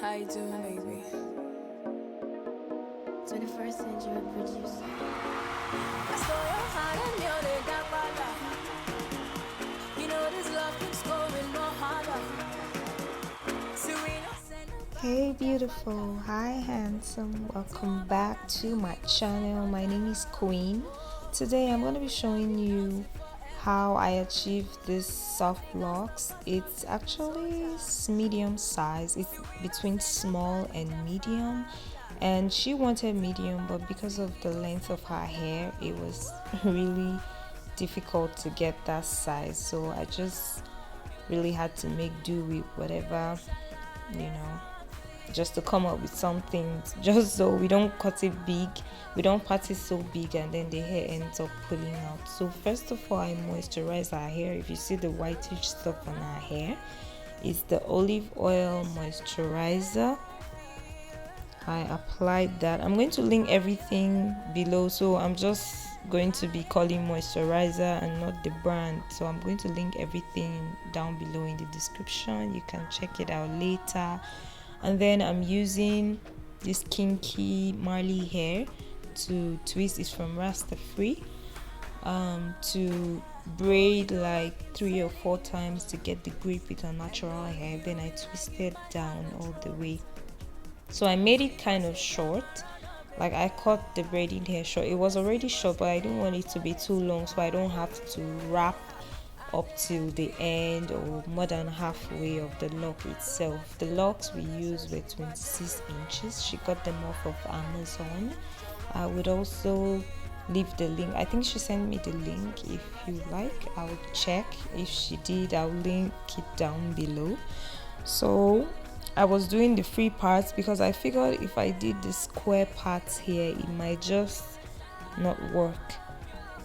How you doing, baby? 21st century producer. I saw your heart and you're the Dagbala. You know this love keeps going more harder. Serena said Hey beautiful, hi handsome, welcome back to my channel. My name is Queen. Today I'm going to be showing you how I achieved this soft locks. It's actually medium size, it's between small and medium, and she wanted medium, but because of the length of her hair it was really difficult to get that size, so I just really had to make do with whatever, you know, just to come up with something, just so we don't cut it big, we don't part it so big and then the hair ends up pulling out. So first of all, I moisturize our hair. If you see the whitish stuff on our hair, it's the olive oil moisturizer. I applied that. I'm going to link everything below, so I'm just going to be calling moisturizer and not the brand, so I'm going to link everything down below in the description. You can check it out later. And then I'm using this kinky Marley hair to twist. It's from Rasta Free, to braid like 3 or 4 times to get the grip with a natural hair. Then I twisted down all the way, so I made it kind of short. Like I cut the braiding hair short. It was already short, but I didn't want it to be too long, so I don't have to wrap up till the end or more than halfway of the lock itself. The locks we used were 26 inches. She got them off of Amazon. I would also leave the link. I think she sent me the link. If you like, I will check. If she did, I'll link it down below. So I was doing the free parts because I figured if I did the square parts here, it might just not work,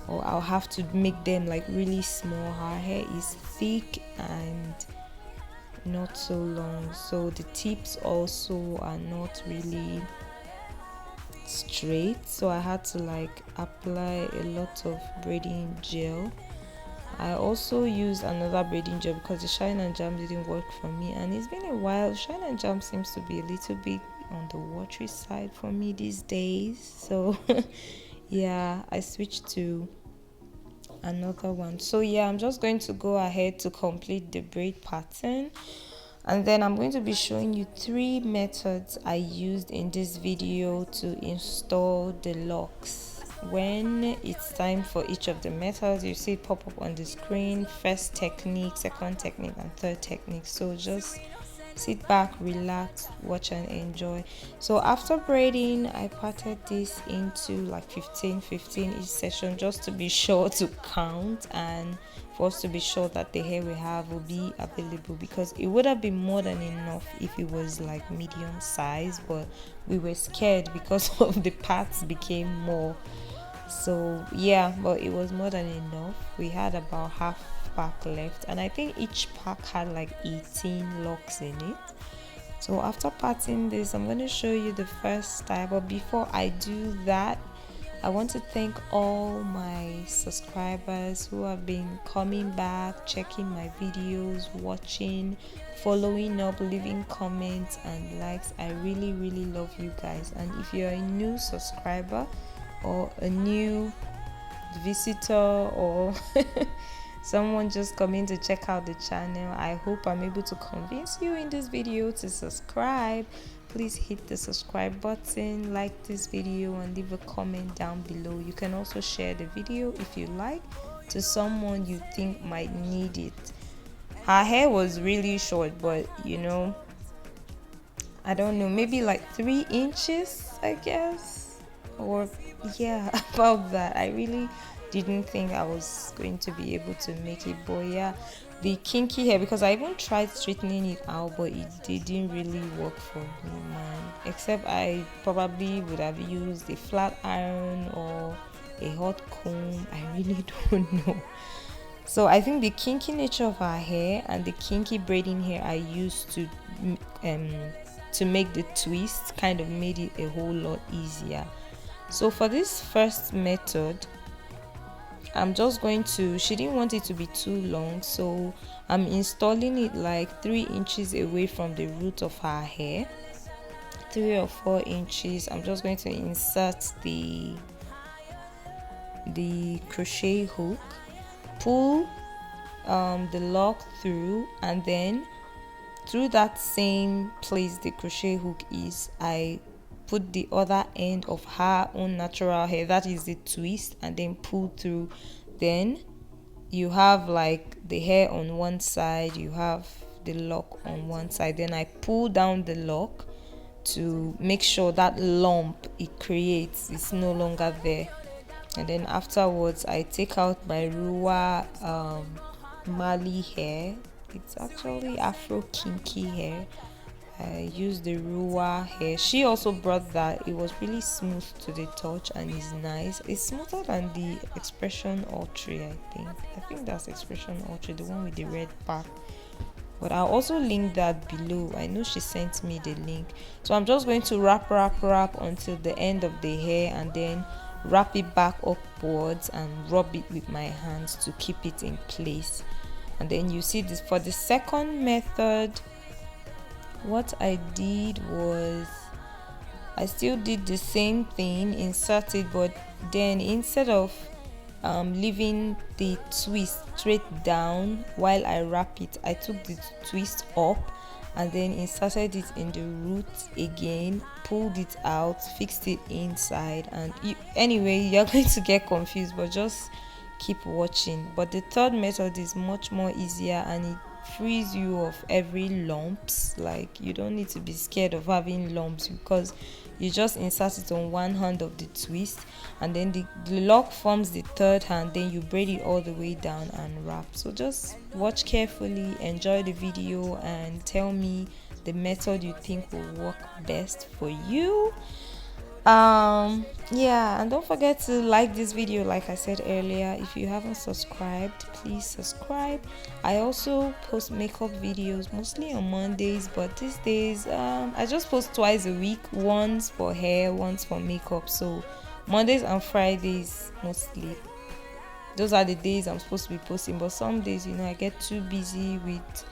or I'll have to make them like really small. Her hair is thick and not so long, so the tips also are not really straight, so I had to like apply a lot of braiding gel. I also used another braiding gel because the shine and jam didn't work for me, and it's been a while. Shine and jam seems to be a little bit on the watery side for me these days, so yeah, I switched to another one. So yeah, I'm just going to go ahead to complete the braid pattern, and then I'm going to be showing you 3 methods I used in this video to install the locks. When it's time for each of the methods, you see it pop up on the screen: first technique, second technique, and third technique. So just sit back, relax, watch and enjoy. So after braiding, I parted this into like 15 each session, just to be sure to count and for us to be sure that the hair we have will be available, because it would have been more than enough if it was like medium size, but we were scared because of the parts became more. So yeah, but it was more than enough. We had about half pack left, and I think each pack had like 18 locks in it. So after parting this, I'm going to show you the first style, but before I do that, I want to thank all my subscribers who have been coming back, checking my videos, watching, following up, leaving comments and likes. I really love you guys. And if you're a new subscriber or a new visitor or someone just coming to check out the channel, I hope I'm able to convince you in this video to subscribe. Please hit the subscribe button, like this video, and leave a comment down below. You can also share the video if you like to someone you think might need it. Her hair was really short, but you know, I don't know, maybe like 3 inches, I guess, or yeah, about that. I really didn't think I was going to be able to make it, but yeah, the kinky hair, because I even tried straightening it out, but it didn't really work for me, man. Except I probably would have used a flat iron or a hot comb. I really don't know. So I think the kinky nature of her hair and the kinky braiding hair I used to make the twist kind of made it a whole lot easier. So for this first method, I'm just going to, she didn't want it to be too long, so I'm installing it like 3 inches away from the root of her hair, 3 or 4 inches. I'm just going to insert the crochet hook, pull the lock through, and then through that same place the crochet hook is, I put the other end of her own natural hair, that is the twist, and then pull through. Then you have like the hair on one side, you have the lock on one side. Then I pull down the lock to make sure that lump it creates is no longer there. And then afterwards I take out my Ruwa Mali hair. It's actually Afro kinky hair. I use the Ruwa hair. She also brought that. It was really smooth to the touch and is nice. It's smoother than the Expression Ultra, I think that's Expression Ultra, the one with the red back. But I'll also link that below. I know she sent me the link. So I'm just going to wrap until the end of the hair, and then wrap it back upwards and rub it with my hands to keep it in place. And then you see this for the second method. What I did was I still did the same thing, insert it, but then instead of leaving the twist straight down while I wrap it, I took the twist up and then inserted it in the root again, pulled it out, fixed it inside, and anyway, you're going to get confused, but just keep watching. But the third method is much more easier, and it frees you of every lumps. Like, you don't need to be scared of having lumps, because you just insert it on one hand of the twist, and then the lock forms the third hand, then you braid it all the way down and wrap. So just watch carefully, enjoy the video, and tell me the method you think will work best for you. Yeah, and don't forget to like this video. Like I said earlier, if you haven't subscribed, please subscribe. I also post makeup videos mostly on Mondays, but these days I just post twice a week, once for hair, once for makeup. So Mondays and Fridays mostly, those are the days I'm supposed to be posting. But some days, I get too busy with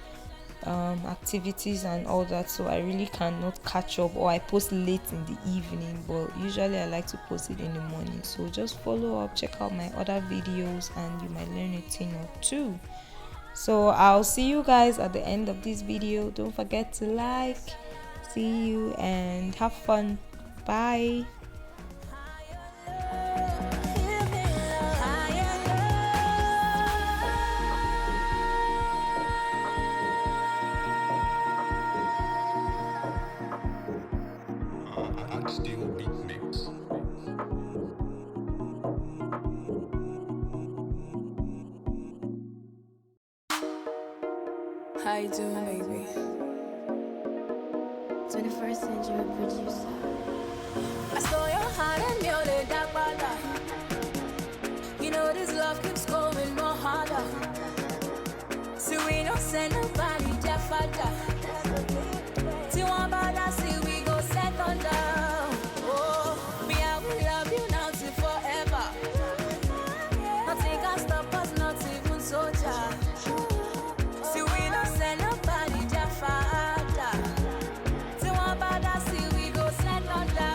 activities and all that, so I really cannot catch up, or I post late in the evening. But usually I like to post it in the morning. So just follow up, check out my other videos, and you might learn a thing or two. So I'll see you guys at the end of this video. Don't forget to like. See you and have fun. Bye. How you doing, baby? 21st century producer. I saw your heart and you're the dark brother. You know this love keeps going more harder. So we don't send nobody their father. See one brother, see we go set on down. Oh, me I will love you now till forever. Nothing can stop us, not even soldier. See we don't send nobody their father. See one brother, see we go set on down.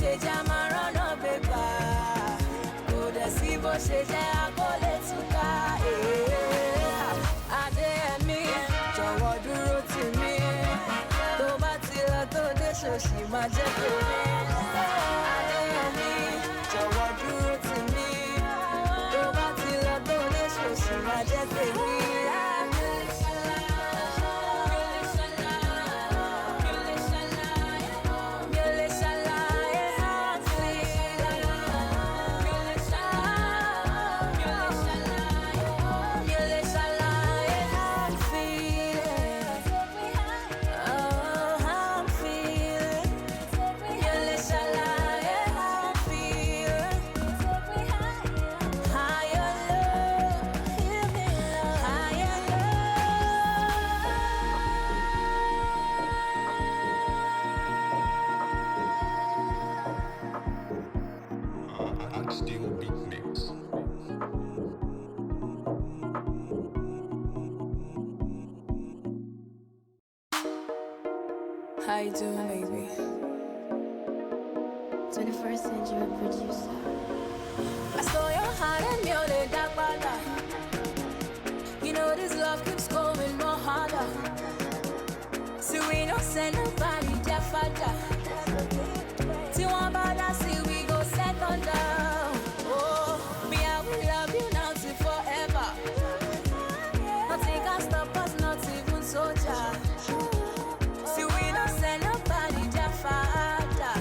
Ṣe jẹ́ máa rọ́nà bébà, kò dẹ̀ sí bó ṣe jẹ́ àkọlé túká. Adé ẹ̀mí. máa jẹ́ tèmi. Adéyẹmí, jọ̀wọ́ dúró tì mí. Tó bá ti lọ tó lè ṣòṣì máa jẹ́ tèmi. How you doing, baby? 21st century producer. I saw your heart and you're the dark bada. You know this love keeps going more harder. So we don't send nobody their father. See one bada, see we go second down. Oh, me I will love you now till forever. Nothing can stop us, not even soldier. See we don't send nobody their father.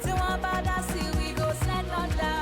See one bada, see we go second down.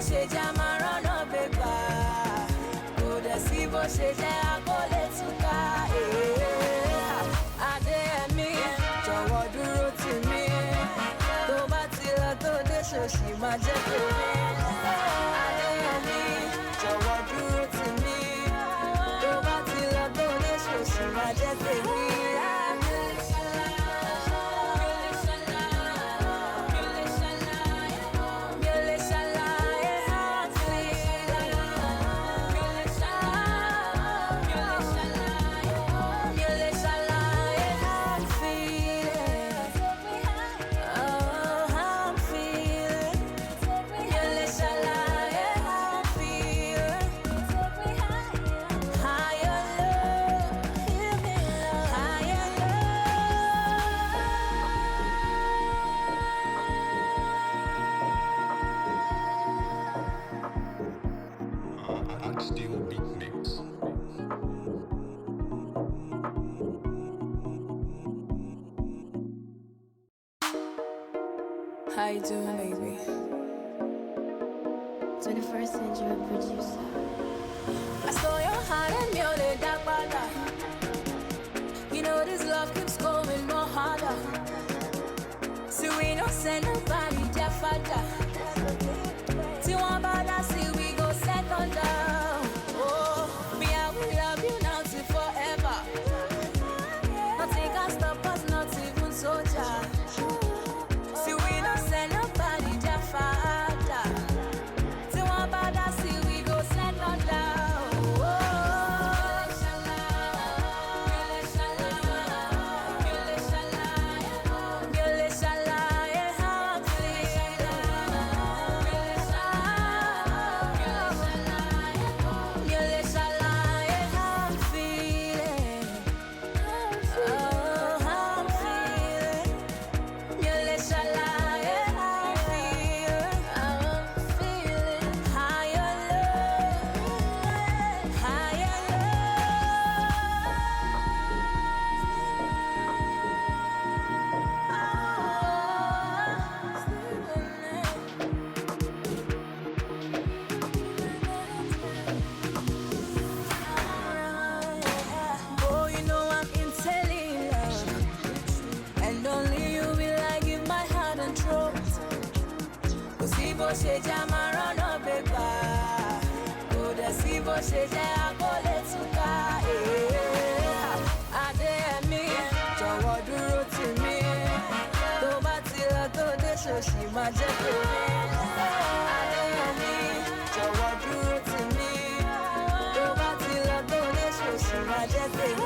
Ṣe jẹ́ máa rọ́nà bébà, kò dẹ̀ sí bó ṣe jẹ́ akólé túká. Adéyẹmí, jọ̀wọ́ dúró tì mí. Tó bá ti lọ tó dé ṣòṣì máa jẹ́ tèmi. Adéyẹmí, jọ̀wọ́ dúró tì mí. Tó bá ti lọ tó dé ṣòṣì máa jẹ́ tèmi. How you doing, baby? 21st century producer. I saw your heart and you're the dark bada. You know this love keeps going more harder. So we don't send nobody their father. See one bada, see we go second down. Oh, me I will love you now till forever. Nothing can stop us, not even soldier. See we don't send nobody their father. See one bada, see we go second down. ṣe jẹ́ máa rọ́nà gbégbá, kò dẹ̀ sí bó ṣe jẹ́ akólé túká. Adéyẹmí jọ̀wọ́ dúró tì mí, tó bá ti lọ tó dé ṣòṣì máa jẹ́ tèmi. Adéyẹmí jọ̀wọ́ dúró tì mí, tó bá ti lọ tó dé ṣòṣì máa jẹ́ tèmi.